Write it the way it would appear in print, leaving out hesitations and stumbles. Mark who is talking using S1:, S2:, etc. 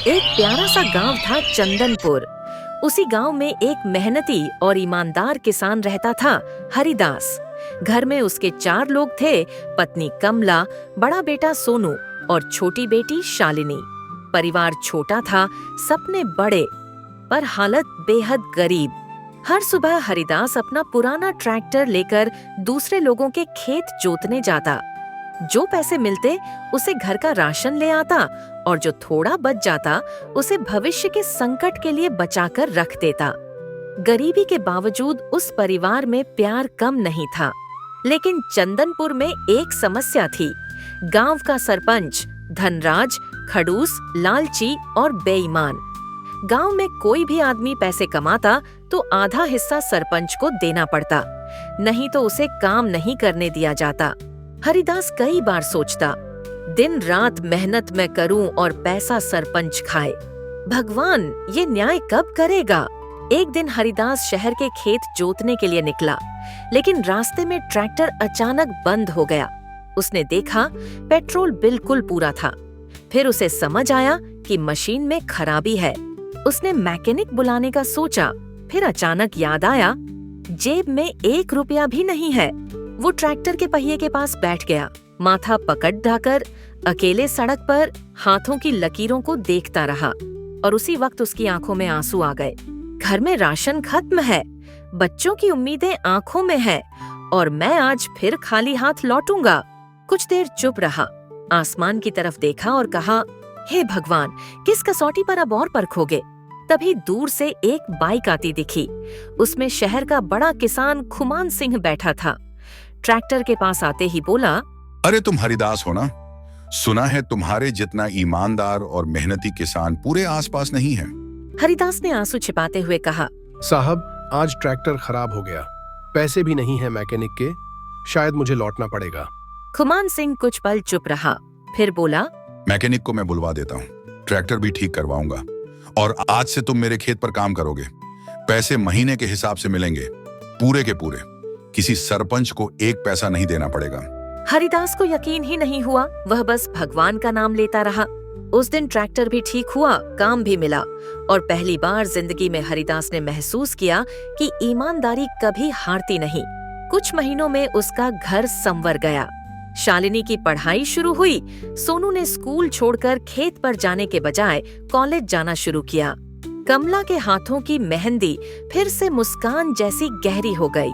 S1: एक प्यारा सा गांव था चंदनपुर। उसी गांव में एक मेहनती और ईमानदार किसान रहता था, हरिदास। घर में उसके 4 लोग थे, पत्नी कमला, बड़ा बेटा सोनू और छोटी बेटी शालिनी। परिवार छोटा था, सपने बड़े, पर हालत बेहद गरीब। हर सुबह हरिदास अपना पुराना ट्रैक्टर लेकर दूसरे लोगों के खेत जोतने जाता। जो पैसे मिलते उसे घर का राशन ले आता और जो थोड़ा बच जाता उसे भविष्य के संकट के लिए बचाकर रख देता। गरीबी के बावजूद उस परिवार में प्यार कम नहीं था। लेकिन चंदनपुर में एक समस्या थी। गांव का सरपंच धनराज खड़ूस, लालची और बेईमान। गांव में कोई भी आदमी पैसे कमाता तो आधा हिस्सा सरपंच को देना पड़ता, नहीं तो उसे काम नहीं करने दिया जाता। हरिदास कई बार सोचता, दिन रात मेहनत मैं करूं और पैसा सरपंच खाए। भगवान, ये न्याय कब करेगा? एक दिन हरिदास शहर के खेत जोतने के लिए निकला, लेकिन रास्ते में ट्रैक्टर अचानक बंद हो गया। उसने देखा पेट्रोल बिल्कुल पूरा था। फिर उसे समझ आया कि मशीन में खराबी है। उसने मैकेनिक बुलाने का सोचा, फिर अचानक याद आया जेब में 1 रुपया भी नहीं है। वो ट्रैक्टर के पहिए के पास बैठ गया, माथा पकड़ ढाकर अकेले सड़क पर हाथों की लकीरों को देखता रहा। और उसी वक्त उसकी आंखों में आंसू आ गए। घर में राशन खत्म है, बच्चों की उम्मीदें आंखों में है, और मैं आज फिर खाली हाथ लौटूंगा। कुछ देर चुप रहा, आसमान की तरफ देखा और कहा, हे भगवान, किस कसौटी पर अब और परखोगे? तभी दूर से एक बाइक आती दिखी। उसमें शहर का बड़ा किसान खुमान सिंह बैठा था। ट्रैक्टर के पास आते ही बोला,
S2: अरे तुम हरिदास हो ना? सुना है तुम्हारे जितना ईमानदार और मेहनती किसान पूरे आसपास नहीं है।
S1: हरिदास ने आंसू छिपाते हुए कहा,
S3: साहब, आज ट्रैक्टर खराब हो गया, पैसे भी नहीं है मैकेनिक के, शायद मुझे लौटना पड़ेगा।
S1: खुमान सिंह कुछ पल चुप रहा, फिर बोला,
S2: मैकेनिक को मैं बुलवा देता हूँ, ट्रैक्टर भी ठीक करवाऊंगा, और आज से तुम मेरे खेत पर काम करोगे। पैसे महीने के हिसाब से मिलेंगे, पूरे के पूरे। किसी सरपंच को 1 पैसा नहीं देना पड़ेगा।
S1: हरिदास को यकीन ही नहीं हुआ। वह बस भगवान का नाम लेता रहा। उस दिन ट्रैक्टर भी ठीक हुआ, काम भी मिला, और पहली बार जिंदगी में हरिदास ने महसूस किया कि ईमानदारी कभी हारती नहीं। कुछ महीनों में उसका घर संवर गया। शालिनी की पढ़ाई शुरू हुई। सोनू ने स्कूल छोड़कर खेत पर जाने के बजाय कॉलेज जाना शुरू किया। कमला के हाथों की मेहंदी फिर से मुस्कान जैसी गहरी हो गई।